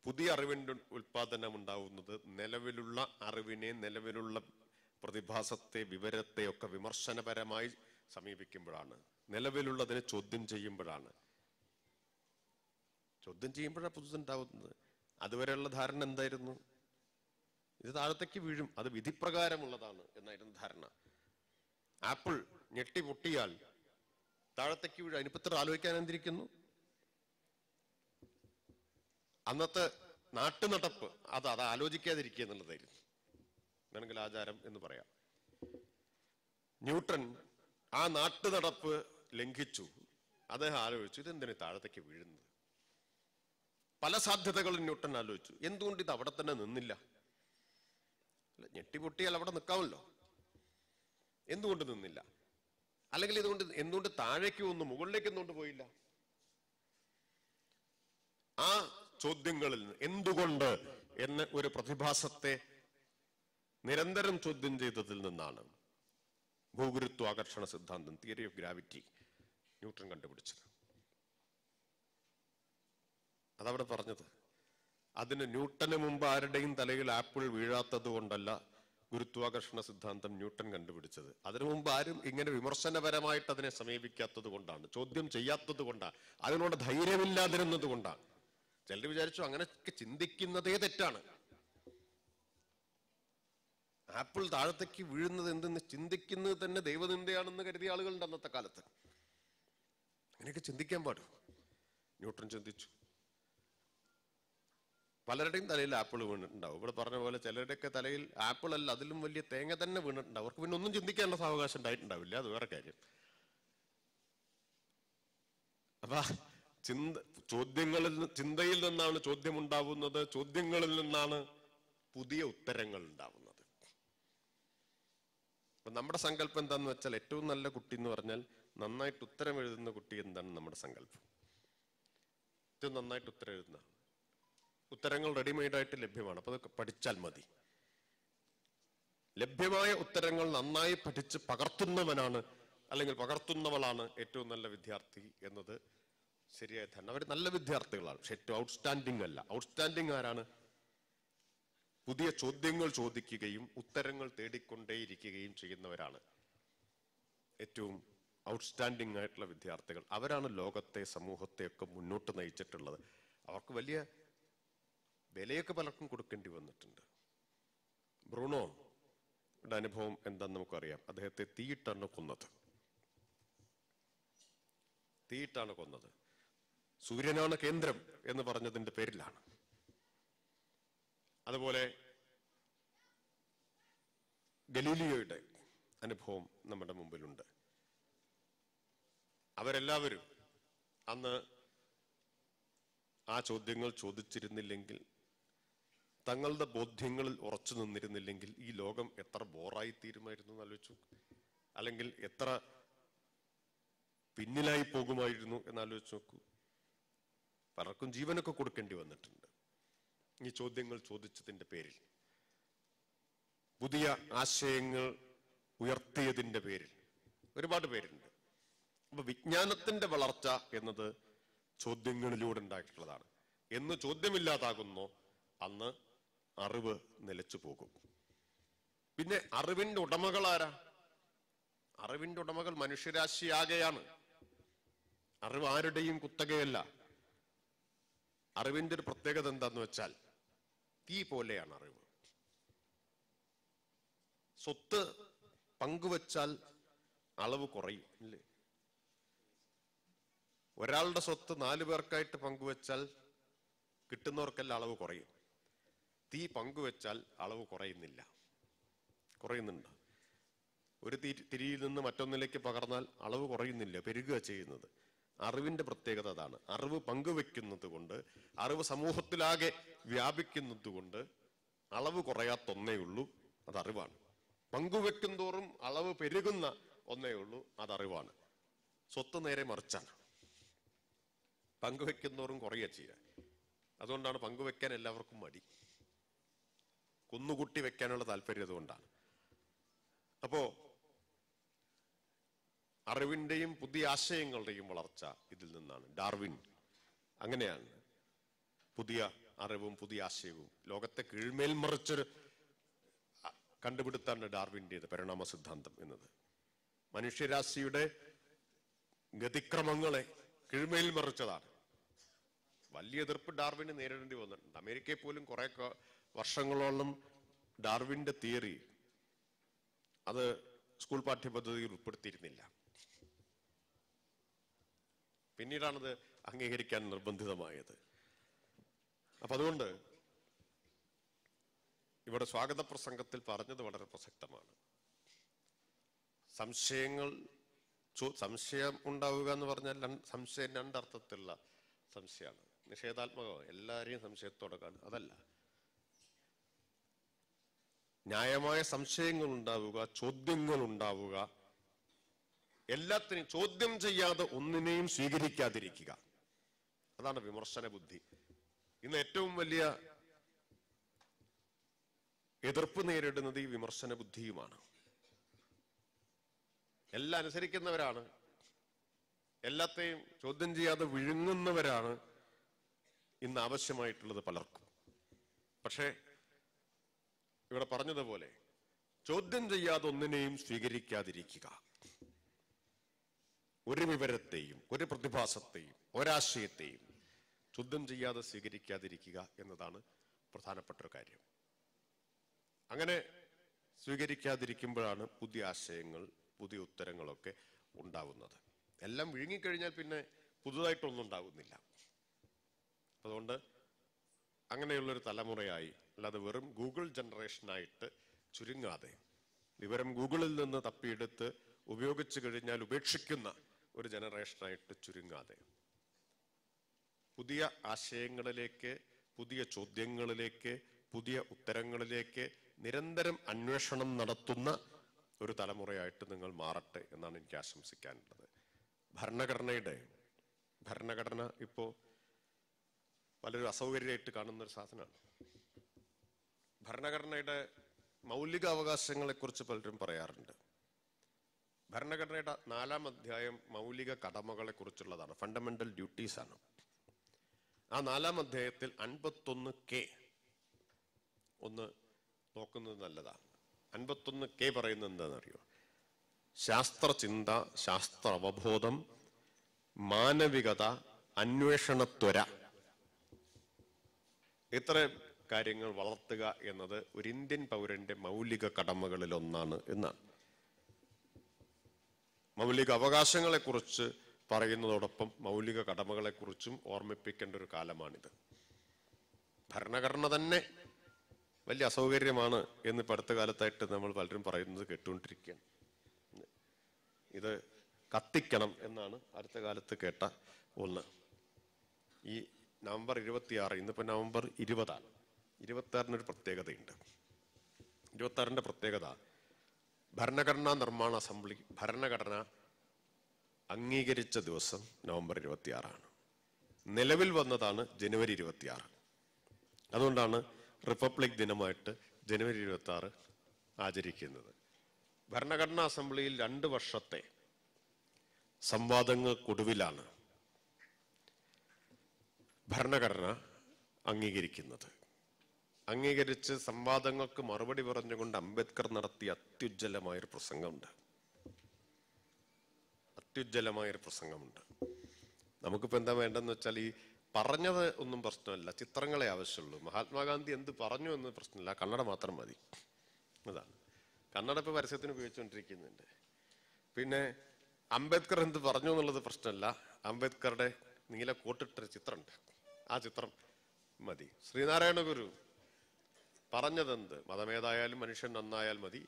പുതിയ അറിവിന്റെ ഉൽപാദനം ഉണ്ടാവുന്നത് നിലവിലുള്ള അറിവിനെ, നിലവിലുള്ള പ്രതിഭാസത്തെ, വിവരത്തെ ഒക്കെ വിമർശനപരമായി സമീപിക്കുമ്പോഴാണ്, നിലവിലുള്ളതിനെ ചോദ്യം ചെയ്യുമ്പോഴാണ് പുതുതുണ്ടാവുന്നത്. അതുവരെയുള്ള ധാരണ എന്തായിരുന്നു? ഇത് താഴത്തേക്ക് വീഴും, അത് വിധിപ്രകാരമുള്ളതാണ് എന്നായിരുന്നു ധാരണ. ആപ്പിൾ ഞെട്ടി പൊട്ടിയാൽ താഴത്തേക്ക് വീഴും, അതിനിപ്പോ ഇത്ര ആലോചിക്കാൻ എന്തിരിക്കുന്നു? അന്നത്തെ നാട്ടുനടപ്പ് അത് ആലോചിക്കാതിരിക്കുക എന്നുള്ളതായിരുന്നു, വേണമെങ്കിൽ ആചാരം എന്ന് പറയാം. ന്യൂട്ടൺ ആ നാട്ടുനടപ്പ് ലംഘിച്ചു. അദ്ദേഹം ആലോചിച്ചു, ഇതെന്തിനു താഴത്തേക്ക് വീഴുന്നത്? പല സാധ്യതകളും ന്യൂട്ടൺ ആലോചിച്ചു. എന്തുകൊണ്ട് ഇത് അവിടെ തന്നെ നിന്നില്ല? ഞെട്ടിപ്പൊട്ടിയാൽ അവിടെ നിൽക്കാമല്ലോ, എന്തുകൊണ്ട് നിന്നില്ല? അല്ലെങ്കിൽ എന്തുകൊണ്ട് താഴേക്ക് വന്നു, മുകളിലേക്ക് എന്തുകൊണ്ട് പോയില്ല? ആ ചോദ്യങ്ങളിൽ നിന്ന് എന്തുകൊണ്ട് എന്ന ഒരു പ്രതിഭാസത്തെ നിരന്തരം ചോദ്യം ചെയ്തതിൽ നിന്നാണ് ഭൂഗുരുത്വാകർഷണ സിദ്ധാന്തം, തിയറി ഓഫ് ഗ്രാവിറ്റി, ന്യൂട്ടൺ കണ്ടുപിടിച്ചത്. അതവിടെ പറഞ്ഞത്. അതിന് ന്യൂട്ടന് മുമ്പ് ആരുടെയും തലയിൽ ആപ്പിൾ വീഴാത്തത് കൊണ്ടല്ല ഗുരുത്വാകർഷണ സിദ്ധാന്തം ന്യൂട്ടൺ കണ്ടുപിടിച്ചത്. അതിനു മുമ്പ് ആരും ഇങ്ങനെ വിമർശനപരമായിട്ട് അതിനെ സമീപിക്കാത്തത് കൊണ്ടാണ്, ചോദ്യം ചെയ്യാത്തത് കൊണ്ടാണ്, അതിനോട് ധൈര്യമില്ലാതിരുന്നത് കൊണ്ടാണ്. ചിലർ വിചാരിച്ചു അങ്ങനെയൊക്കെ ചിന്തിക്കുന്നതേ തെറ്റാണ്. ആപ്പിൾ താഴത്തേക്ക് വീഴുന്നത് എന്തെന്ന് ചിന്തിക്കുന്നത് തന്നെ ദൈവനിന്ദയാണെന്ന് കരുതിയ ആളുകളുണ്ട് അന്നത്തെ കാലത്ത്. അങ്ങനെയൊക്കെ ചിന്തിക്കാൻ പാടും. ന്യൂട്ടൺ ചിന്തിച്ചു. പലരുടെയും തലയിൽ ആപ്പിൾ വീണിട്ടുണ്ടാവും. ഇവിടെ പറഞ്ഞ പോലെ ചിലരുടെയൊക്കെ തലയിൽ ആപ്പിൾ അല്ല, അതിലും വലിയ തേങ്ങ തന്നെ വീണിട്ടുണ്ടാവും. അവർക്ക് പിന്നെ ഒന്നും ചിന്തിക്കാനുള്ള സാവകാശം ഉണ്ടായിട്ടുണ്ടാവില്ല, അത് വേറെ കാര്യം. അപ്പൊ ചിന്തയിൽ നിന്നാണ് ചോദ്യം ഉണ്ടാവുന്നത്, ചോദ്യങ്ങളിൽ നിന്നാണ് പുതിയ ഉത്തരങ്ങൾ ഉണ്ടാവുന്നത്. അപ്പൊ നമ്മുടെ സങ്കല്പം എന്താന്ന് വെച്ചാൽ, ഏറ്റവും നല്ല കുട്ടി എന്ന് പറഞ്ഞാൽ നന്നായിട്ട് ഉത്തരം എഴുതുന്ന കുട്ടി എന്താണ് നമ്മുടെ സങ്കല്പം? ഏറ്റവും നന്നായിട്ട് ഉത്തരം എഴുതുന്ന, ഉത്തരങ്ങൾ റെഡിമെയ്ഡായിട്ട് ലഭ്യമാണ്, അപ്പൊ അതൊക്കെ പഠിച്ചാൽ മതി. ലഭ്യമായ ഉത്തരങ്ങൾ നന്നായി പഠിച്ച് പകർത്തുന്നവനാണ് അല്ലെങ്കിൽ പകർത്തുന്നവളാണ് ഏറ്റവും നല്ല വിദ്യാർത്ഥി എന്നത് ശരിയായ ധാരണ. അവർ നല്ല വിദ്യാർത്ഥികളാണ്, പക്ഷെ ഏറ്റവും ഔട്ട്സ്റ്റാൻഡിംഗ് അല്ല. ഔട്ട്സ്റ്റാൻഡിംഗ് ആരാണ്? പുതിയ ചോദ്യങ്ങൾ ചോദിക്കുകയും ഉത്തരങ്ങൾ തേടിക്കൊണ്ടേയിരിക്കുകയും ചെയ്യുന്നവരാണ് ഏറ്റവും ഔട്ട്സ്റ്റാൻഡിംഗ് ആയിട്ടുള്ള വിദ്യാർത്ഥികൾ. അവരാണ് ലോകത്തെ, സമൂഹത്തെയൊക്കെ മുന്നോട്ട് നയിച്ചിട്ടുള്ളത്. അവർക്ക് വലിയ വിലയൊക്കെ പലർക്കും കൊടുക്കേണ്ടി വന്നിട്ടുണ്ട്. ബ്രൂണോയുടെ അനുഭവം എന്താന്ന് നമുക്കറിയാം. അദ്ദേഹത്തെ തീയിട്ടാണ് കൊന്നത്. സൂര്യനാണ് കേന്ദ്രം എന്ന് പറഞ്ഞതിന്റെ പേരിലാണ്. അതുപോലെ ഗലീലിയോയുടെ അനുഭവം നമ്മുടെ മുമ്പിലുണ്ട്. അവരെല്ലാവരും അന്ന് ആ ചോദ്യങ്ങൾ ചോദിച്ചിരുന്നില്ലെങ്കിൽ, തങ്ങളുടെ ബോധ്യങ്ങളിൽ ഉറച്ചു നിന്നിരുന്നില്ലെങ്കിൽ ഈ ലോകം എത്ര ബോറായി തീരുമായിരുന്നു എന്ന് ആലോചിച്ചു. അല്ലെങ്കിൽ എത്ര പിന്നിലായി പോകുമായിരുന്നു എന്നാലോചിച്ച് നോക്കൂ. പലർക്കും ജീവനൊക്കെ കൊടുക്കേണ്ടി വന്നിട്ടുണ്ട് ഈ ചോദ്യങ്ങൾ ചോദിച്ചതിന്റെ പേരിൽ, പുതിയ ആശയങ്ങൾ ഉയർത്തിയതിന്റെ പേരിൽ. ഒരുപാട് പേരുണ്ട്. അപ്പൊ വിജ്ഞാനത്തിന്റെ വളർച്ച എന്നത് ചോദ്യങ്ങളിലൂടെ ഉണ്ടായിട്ടുള്ളതാണ്. എന്ന് ചോദ്യമില്ലാതാകുന്നോ അന്ന് അറിവ് നിലച്ചു പോകും. പിന്നെ അറിവിന്റെ ഉടമകൾ ആരാ? അറിവിന്റെ ഉടമകൾ മനുഷ്യരാശിയാകെയാണ്. അറിവ് ആരുടെയും കുത്തകയല്ല. അറിവിന്റെ ഒരു പ്രത്യേകത എന്താന്ന് വെച്ചാൽ, തീ പോലെയാണ് അറിവ്. സ്വത്ത് പങ്കുവച്ചാൽ അളവ് കുറയും, ഇല്ലേ? ഒരാളുടെ സ്വത്ത് 4 പേർക്കായിട്ട് പങ്കുവച്ചാൽ കിട്ടുന്നവർക്കെല്ലാം അളവ് കുറയും. തീ പങ്കുവച്ചാൽ അളവ് കുറയുന്നുണ്ട്. ഒരു തിരിയിൽ നിന്ന് മറ്റൊന്നിലേക്ക് പകർന്നാൽ അളവ് കുറയുന്നില്ല, പെരുകുക ചെയ്യുന്നത്. അറിവിന്റെ പ്രത്യേകത അതാണ്. അറിവ് പങ്കുവെക്കുന്നത് കൊണ്ട്, അറിവ് സമൂഹത്തിലാകെ വ്യാപിക്കുന്നത് കൊണ്ട് അളവ് കുറയാത്തൊന്നേ ഉള്ളൂ, അത് അറിവാണ്. പങ്കുവെക്കും തോറും അളവ് പെരുകുന്ന ഒന്നേ ഉള്ളൂ, അത് അറിവാണ്. സ്വത്ത് നേരെ മറിച്ചാണ്. പങ്കുവെക്കുന്നോറും കുറയുക ചെയ്യുക. അതുകൊണ്ടാണ് പങ്കുവെക്കാൻ എല്ലാവർക്കും മടി. കുന്നുകൂട്ടി വെക്കാനുള്ള താല്പര്യം അതുകൊണ്ടാണ്. അപ്പോ അറിവിന്റെയും പുതിയ ആശയങ്ങളുടെയും വളർച്ച ഇതിൽ നിന്നാണ്. ഡാർവിൻ അങ്ങനെയാണ് പുതിയ അറിവും പുതിയ ആശയവും ലോകത്തെ കീഴ്മേൽ മറിച്ചൊരു കണ്ടുപിടുത്താണ് ഡാർവിൻ്റെത് പരിണാമ സിദ്ധാന്തം എന്നത്. മനുഷ്യരാശിയുടെ ഗതിക്രമങ്ങളെ കീഴ്മേൽ മറിച്ചതാണ്. വലിയ എതിർപ്പ് ഡാർവിന് നേരിടേണ്ടി വന്നിട്ടുണ്ട്. അമേരിക്കയിൽ പോലും കുറെ വർഷങ്ങളോളം ഡാർവിന്റെ തിയറി അത് സ്കൂൾ പാഠ്യപദ്ധതിയിൽ ഉൾപ്പെടുത്തിയിരുന്നില്ല. പിന്നീടാണത് അംഗീകരിക്കാൻ നിർബന്ധിതമായത്. അപ്പൊ അതുകൊണ്ട് ഇവിടെ സ്വാഗത പ്രസംഗത്തിൽ പറഞ്ഞത് വളരെ പ്രസക്തമാണ്. സംശയം ഉണ്ടാവുക എന്ന് പറഞ്ഞാൽ സംശയം രണ്ടർത്ഥത്തിലുള്ള സംശയമാണ്. നിഷേധാത്മകമാണ്, എല്ലാവരെയും സംശയത്തോടെ കാണും, അതല്ല. ന്യായമായ സംശയങ്ങൾ ഉണ്ടാവുക, ചോദ്യങ്ങൾ ഉണ്ടാവുക, എല്ലാത്തിനെയും ചോദ്യം ചെയ്യാതെ ഒന്നിനെയും സ്വീകരിക്കാതിരിക്കുക, അതാണ് വിമർശന ബുദ്ധി. ഇന്ന് ഏറ്റവും വലിയ എതിർപ്പ് നേരിടുന്നത് ഈ വിമർശന ബുദ്ധിയുമാണ്. എല്ലാം അനുസരിക്കുന്നവരാണ്, എല്ലാത്തെയും ചോദ്യം ചെയ്യാതെ വിഴുങ്ങുന്നവരാണ് ഇന്ന് ആവശ്യമായിട്ടുള്ളത് പലർക്കും. പക്ഷേ ഇവിടെ പറഞ്ഞതുപോലെ ചോദ്യം ചെയ്യാതെ ഒന്നിനെയും സ്വീകരിക്കാതിരിക്കുക, ഒരു വിവരത്തെയും ഒരു പ്രതിഭാസത്തെയും ഒരാശയത്തെയും ചോദ്യം ചെയ്യാതെ സ്വീകരിക്കാതിരിക്കുക എന്നതാണ് പ്രധാനപ്പെട്ട ഒരു കാര്യം. അങ്ങനെ സ്വീകരിക്കാതിരിക്കുമ്പോഴാണ് പുതിയ ആശയങ്ങൾ, പുതിയ ഉത്തരങ്ങളൊക്കെ ഉണ്ടാവുന്നത്. എല്ലാം വിഴുങ്ങിക്കഴിഞ്ഞാൽ പിന്നെ പുതുതായിട്ടൊന്നും ഉണ്ടാകുന്നില്ല. അതുകൊണ്ട് അങ്ങനെയുള്ളൊരു തലമുറയായി, അല്ലാതെ വെറും ഗൂഗിൾ ജനറേഷനായിട്ട് ചുരുങ്ങാതെ, വിവരം ഗൂഗിളിൽ നിന്ന് തപ്പിയെടുത്ത് ഉപയോഗിച്ചു കഴിഞ്ഞാൽ ഉപേക്ഷിക്കുന്ന ഒരു ജനറേഷനായിട്ട് ചുരുങ്ങാതെ, പുതിയ ആശയങ്ങളിലേക്ക്, പുതിയ ചോദ്യങ്ങളിലേക്ക്, പുതിയ ഉത്തരങ്ങളിലേക്ക് നിരന്തരം അന്വേഷണം നടത്തുന്ന ഒരു തലമുറയായിട്ട് നിങ്ങൾ മാറട്ടെ എന്നാണ് എനിക്ക് ആശംസിക്കാനുള്ളത്. ഭരണഘടന ഇപ്പോ പലരും അസൗകര്യമായിട്ട് കാണുന്ന ഒരു സാധനമാണ്. ഭരണഘടനയുടെ മൗലിക അവകാശങ്ങളെ കുറിച്ച് പലരും പറയാറുണ്ട്. ഭരണഘടനയുടെ 4-ാം അധ്യായം മൗലിക കടമകളെ കുറിച്ചുള്ളതാണ്, ഫണ്ടമെന്റൽ ഡ്യൂട്ടീസ് ആണ്. ആ 4-ാം അധ്യായത്തിൽ 51K ഒന്ന് നോക്കുന്നത് നല്ലതാണ്. 51K പറയുന്നത് എന്താണെന്നറിയോ? ശാസ്ത്രചിന്ത, ശാസ്ത്ര അവബോധം, മാനവികത, അന്വേഷണത്വര, ഇത്ര കാര്യങ്ങൾ വളർത്തുക എന്നത് ഒരു ഇന്ത്യൻ പൗരന്റെ മൗലിക കടമകളിൽ ഒന്നാണ് എന്നാണ്. മൗലിക അവകാശങ്ങളെ കുറിച്ച് പറയുന്നതോടൊപ്പം മൗലിക കടമകളെ കുറിച്ചും ഓർമ്മിപ്പിക്കേണ്ട ഒരു കാലമാണിത്. ഭരണഘടന തന്നെ വലിയ അസൗകര്യമാണ് എന്ന് ഇപ്പൊ അടുത്ത കാലത്തായിട്ട് നമ്മൾ പലരും പറയുന്നത് കേട്ടുകൊണ്ടിരിക്കുകയാണ്. ഇത് കത്തിക്കണം എന്നാണ് അടുത്ത കാലത്ത് കേട്ട ഒന്ന്. ഈ നവംബർ 26, ഇന്നിപ്പോ നവംബർ 20-ആണ്. 26-നൊരു പ്രത്യേകതയുണ്ട്. 26-ന്റെ പ്രത്യേകത, ഭരണഘടനാ നിർമ്മാണ അസംബ്ലി ഭരണഘടന അംഗീകരിച്ച ദിവസം നവംബർ 26-ആണ്. നിലവിൽ വന്നതാണ് ജനുവരി 26. അതുകൊണ്ടാണ് റിപ്പബ്ലിക് ദിനമായിട്ട് ജനുവരി 26 ആചരിക്കുന്നത്. ഭരണഘടനാ അസംബ്ലിയിൽ 2 വർഷത്തെ സംവാദങ്ങൾക്കൊടുവിലാണ് ഭരണഘടന അംഗീകരിക്കുന്നത്. അംഗീകരിച്ച് സംവാദങ്ങൾക്ക് മറുപടി പറഞ്ഞുകൊണ്ട് അംബേദ്കർ നടത്തിയ അത്യുജ്വലമായൊരു പ്രസംഗമുണ്ട്. നമുക്കിപ്പോ എന്താ വേണ്ടെന്ന് വെച്ചാൽ, ഈ പറഞ്ഞത് ഒന്നും പ്രശ്നമല്ല, ചിത്രങ്ങളെ ആവശ്യമുള്ളൂ. മഹാത്മാഗാന്ധി എന്ത് പറഞ്ഞു എന്ന് പ്രശ്നമില്ല, കന്നഡ മാത്രം മതി. അതാണ് കന്നഡ ഇപ്പൊ പരസ്യത്തിന് ഉപയോഗിച്ചുകൊണ്ടിരിക്കുന്നുണ്ട്. പിന്നെ അംബേദ്കർ എന്ത് പറഞ്ഞു എന്നുള്ളത് പ്രശ്നമല്ല, അംബേദ്കറുടെ നീല കോട്ടിട്ടൊരു ചിത്രമുണ്ട്, ആ ചിത്രം മതി. ശ്രീനാരായണ ഗുരു പറഞ്ഞതെന്ത്? മതമേതായാലും മനുഷ്യൻ നന്നായാൽ മതി,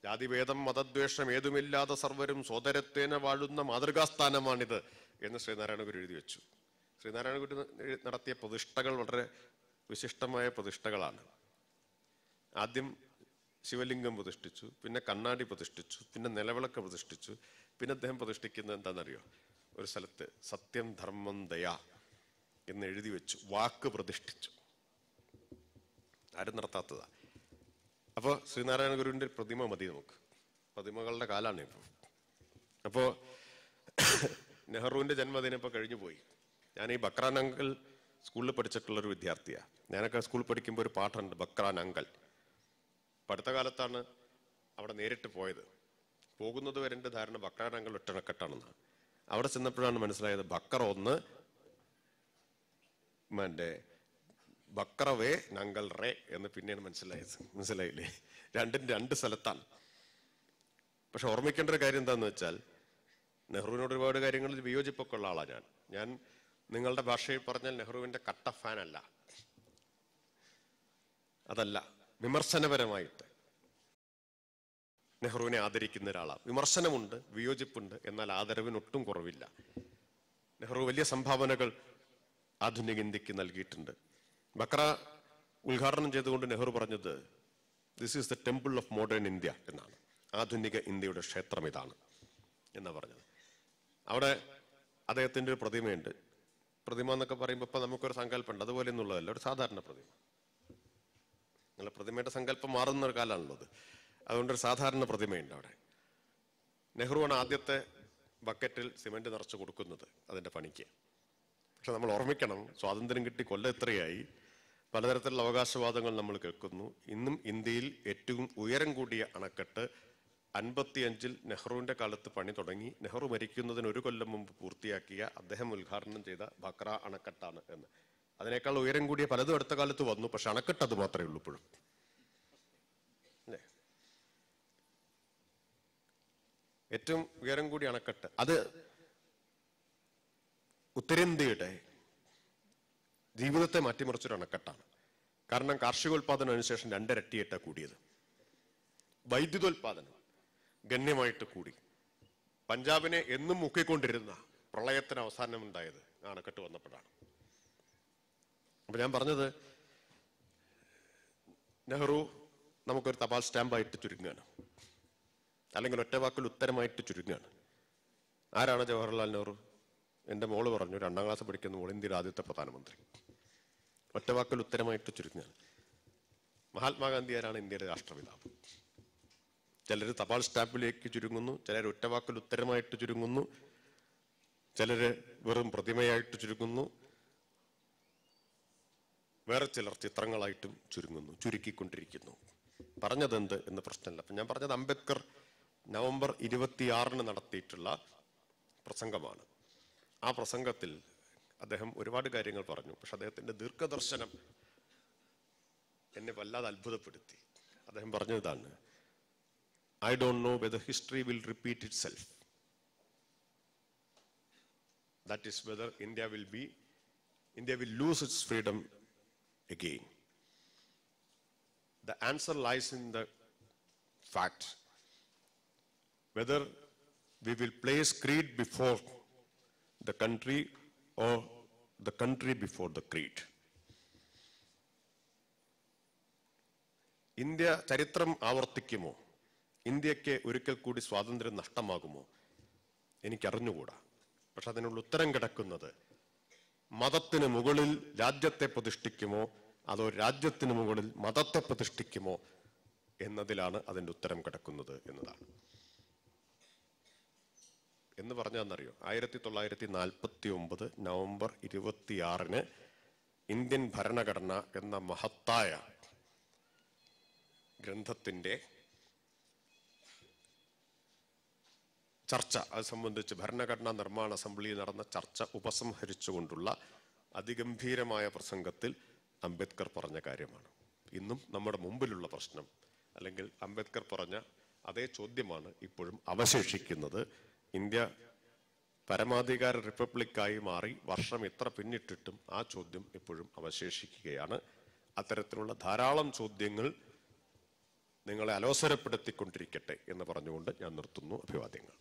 ജാതിഭേദം മതദ്വേഷം ഏതുമില്ലാതെ സർവരും സോദരത്വേന വാഴുന്ന മാതൃകാസ്ഥാനമാണിത് എന്ന് ശ്രീനാരായണ ഗുരു എഴുതി വെച്ചു. ശ്രീനാരായണ ഗുരു നടത്തിയ പ്രതിഷ്ഠകൾ വളരെ വിശിഷ്ടമായ പ്രതിഷ്ഠകളാണ്. ആദ്യം ശിവലിംഗം പ്രതിഷ്ഠിച്ചു, പിന്നെ കണ്ണാടി പ്രതിഷ്ഠിച്ചു, പിന്നെ നിലവിളക്ക് പ്രതിഷ്ഠിച്ചു. പിന്നെ അദ്ദേഹം പ്രതിഷ്ഠിക്കുന്നത് എന്താണെന്നറിയോ? ഒരു സ്ഥലത്ത് സത്യം ധർമ്മം ദയ എന്ന് എഴുതി വെച്ചു, വാക്ക് പ്രതിഷ്ഠിച്ചു. ആരും നടത്താത്തതാ. അപ്പോ ശ്രീനാരായണ ഗുരുവിന്റെ പ്രതിമ മതി നമുക്ക്. പ്രതിമകളുടെ കാലാണ് ഇപ്പൊ. അപ്പോ നെഹ്റുവിന്റെ ജന്മദിനം ഇപ്പൊ കഴിഞ്ഞു പോയി. ഞാൻ ഈ ബക്രാൻ അങ്കിൾ സ്കൂളിൽ പഠിച്ചിട്ടുള്ളൊരു വിദ്യാർത്ഥിയാണ്. ഞാനൊക്കെ സ്കൂളിൽ പഠിക്കുമ്പോൾ ഒരു പാട്ടുണ്ട്, ബക്രാൻ അങ്കൽ. ഇപ്പൊ അടുത്ത കാലത്താണ് അവിടെ നേരിട്ട് പോയത്. പോകുന്നത് വരെ എൻ്റെ ധാരണ ബക്ര ഞങ്ങൾ ഒറ്റണക്കെട്ടാണെന്നാണ്. അവിടെ ചെന്നപ്പോഴാണ് മനസ്സിലായത് ബക്കർ 1 മറ്റേ ബക്കറവേ ഞങ്ങൾ റേ എന്ന് പിന്നെയാണ് മനസ്സിലായില്ലേ? രണ്ടും രണ്ട് സ്ഥലത്താണ്. പക്ഷെ ഓർമ്മിക്കേണ്ട ഒരു കാര്യം എന്താണെന്ന് വെച്ചാൽ, നെഹ്റുവിനോട് ഒരുപാട് കാര്യങ്ങളിൽ വിയോജിപ്പൊക്കെ ഉള്ള ആളാണ് ഞാൻ. നിങ്ങളുടെ ഭാഷയിൽ പറഞ്ഞാൽ നെഹ്റുവിന്റെ കട്ട ഫാൻ അല്ല, അതല്ല. വിമർശനപരമായിട്ട് നെഹ്റുവിനെ ആദരിക്കുന്ന ഒരാളാണ്. വിമർശനമുണ്ട്, വിയോജിപ്പുണ്ട്, എന്നാൽ ആദരവിനൊട്ടും കുറവില്ല. നെഹ്റു വലിയ സംഭാവനകൾ ആധുനിക ഇന്ത്യക്ക് നൽകിയിട്ടുണ്ട്. ബക്ര ഉദ്ഘാടനം ചെയ്തുകൊണ്ട് നെഹ്റു പറഞ്ഞത് this is the temple of modern India എന്നാണ്. ആധുനിക ഇന്ത്യയുടെ ക്ഷേത്രം ഇതാണ് എന്നാണ് പറഞ്ഞത്. അവിടെ അദ്ദേഹത്തിൻ്റെ ഒരു പ്രതിമയുണ്ട്. പ്രതിമ എന്നൊക്കെ പറയുമ്പോൾ ഇപ്പം നമുക്കൊരു സങ്കല്പമുണ്ട്, അതുപോലെ ഒന്നുള്ളതല്ല, ഒരു സാധാരണ പ്രതിമ. നിങ്ങളുടെ പ്രതിമയുടെ സങ്കല്പം മാറുന്ന ഒരു കാലമാണുള്ളത്. അതുകൊണ്ടൊരു സാധാരണ പ്രതിമയുണ്ട് അവിടെ. നെഹ്റുവാണ് ആദ്യത്തെ ബക്കറ്റിൽ സിമെന്റ് നിറച്ച് കൊടുക്കുന്നത് അതിൻ്റെ പണിക്ക്. പക്ഷെ നമ്മൾ ഓർമ്മിക്കണം, സ്വാതന്ത്ര്യം കിട്ടി കൊല്ലം എത്രയായി, പലതരത്തിലുള്ള അവകാശവാദങ്ങൾ നമ്മൾ കേൾക്കുന്നു. ഇന്നും ഇന്ത്യയിൽ ഏറ്റവും ഉയരം കൂടിയ അണക്കെട്ട് 55-ൽ നെഹ്റുവിന്റെ കാലത്ത് പണി തുടങ്ങി, നെഹ്റു മരിക്കുന്നതിന് 1 കൊല്ലം മുമ്പ് പൂർത്തിയാക്കിയ, അദ്ദേഹം ഉദ്ഘാടനം ചെയ്ത ബക്ര അണക്കെട്ടാണ് എന്ന്. അതിനേക്കാൾ ഉയരം കൂടിയ പലതും അടുത്ത കാലത്ത് വന്നു, പക്ഷെ അണക്കെട്ട് അത് മാത്രമേ ഉള്ളൂ ഇപ്പോഴും, അല്ലേ? ഏറ്റവും ഉയരം കൂടിയ അണക്കെട്ട് അത് ഉത്തരേന്ത്യയുടെ ജീവിതത്തെ മാറ്റിമറിച്ചൊരു അണക്കെട്ടാണ്. കാരണം കാർഷികോൽപാദനം അതിനുശേഷം 2 ഇരട്ടിയായിട്ടാണ് കൂടിയത്. വൈദ്യുതോൽപാദനം ഗണ്യമായിട്ട് കൂടി. പഞ്ചാബിനെ എന്നും മുക്കിക്കൊണ്ടിരുന്ന പ്രളയത്തിന് അവസാനം ഉണ്ടായത് ആ അണക്കെട്ട് വന്നപ്പോഴാണ്. അപ്പൊ ഞാൻ പറഞ്ഞത്, നെഹ്റു നമുക്കൊരു തപാൽ സ്റ്റാമ്പായിട്ട് ചുരുങ്ങുകയാണ്, അല്ലെങ്കിൽ ഒറ്റവാക്കിൽ ഉത്തരമായിട്ട് ചുരുങ്ങുകയാണ്. ആരാണ് ജവഹർലാൽ നെഹ്റു? എൻ്റെ മോള് പറഞ്ഞു, 2ാം ക്ലാസ് പഠിക്കുന്ന മോൾ, ഇന്ത്യയുടെ ആദ്യത്തെ പ്രധാനമന്ത്രി. ഒറ്റവാക്കിൽ ഉത്തരമായിട്ട് ചുരുങ്ങുകയാണ്. മഹാത്മാഗാന്ധി ആരാണ്? ഇന്ത്യയുടെ രാഷ്ട്രപിതാവ്. ചിലർ തപാൽ സ്റ്റാമ്പിലേക്ക് ചുരുങ്ങുന്നു, ചിലർ ഒറ്റവാക്കിൽ ഉത്തരമായിട്ട് ചുരുങ്ങുന്നു, ചിലർ വെറും പ്രതിമയായിട്ട് ചുരുങ്ങുന്നു, വേറെ ചിലർ ചിത്രങ്ങളായിട്ടും ചുരുങ്ങുന്നു, ചുരുക്കിക്കൊണ്ടിരിക്കുന്നു. പറഞ്ഞതെന്ത് എന്ന് പ്രശ്നമില്ല. അപ്പം ഞാൻ പറഞ്ഞത് അംബേദ്കർ നവംബർ 26-ന് നടത്തിയിട്ടുള്ള പ്രസംഗമാണ്. ആ പ്രസംഗത്തിൽ അദ്ദേഹം ഒരുപാട് കാര്യങ്ങൾ പറഞ്ഞു. പക്ഷെ അദ്ദേഹത്തിന്റെ ദീർഘദർശനം എന്നെ വല്ലാതെ അത്ഭുതപ്പെടുത്തി. അദ്ദേഹം പറഞ്ഞതാണ്, I don't know whether history will repeat itself. That is whether India will lose its freedom again. The answer lies in the fact whether we will place creed before the country or the country before the creed. India ചരിത്രം ആവർത്തിക്കുമോ? ഇന്ത്യക്ക് ഒരിക്കൽ കൂടി സ്വാതന്ത്ര്യം നഷ്ടമാകുമോ? എനിക്കറിഞ്ഞുകൂടാ. പക്ഷെ അതിനുള്ള ഉത്തരം കിടക്കുന്നത് മതത്തിന് മുകളിൽ രാജ്യത്തെ പ്രതിഷ്ഠിക്കുമോ അതോ രാജ്യത്തിന് മുകളിൽ മതത്തെ പ്രതിഷ്ഠിക്കുമോ എന്നതിലാണ് അതിൻ്റെ ഉത്തരം കിടക്കുന്നത് എന്നതാണ്. എന്ന് പറഞ്ഞാന്നറിയോ, 1949 നവംബർ 26-ന് ഇന്ത്യൻ ഭരണഘടന എന്ന മഹത്തായ ഗ്രന്ഥത്തിന്റെ ചർച്ച, അത് സംബന്ധിച്ച് ഭരണഘടനാ നിർമ്മാണ അസംബ്ലിയിൽ നടന്ന ചർച്ച ഉപസംഹരിച്ചുകൊണ്ടുള്ള അതിഗംഭീരമായ പ്രസംഗത്തിൽ അംബേദ്കർ പറഞ്ഞ കാര്യമാണ്. ഇന്നും നമ്മുടെ മുമ്പിലുള്ള പ്രശ്നം, അല്ലെങ്കിൽ അംബേദ്കർ പറഞ്ഞ അതേ ചോദ്യമാണ് ഇപ്പോഴും അവശേഷിക്കുന്നത്. ഇന്ത്യ പരമാധികാര റിപ്പബ്ലിക്കായി മാറി വർഷം എത്ര പിന്നിട്ടിട്ടും ആ ചോദ്യം ഇപ്പോഴും അവശേഷിക്കുകയാണ്. അത്തരത്തിലുള്ള ധാരാളം ചോദ്യങ്ങൾ നിങ്ങളെ അലോസരപ്പെടുത്തിക്കൊണ്ടിരിക്കട്ടെ എന്ന് പറഞ്ഞുകൊണ്ട് ഞാൻ നിർത്തുന്നു. അഭിവാദ്യങ്ങൾ.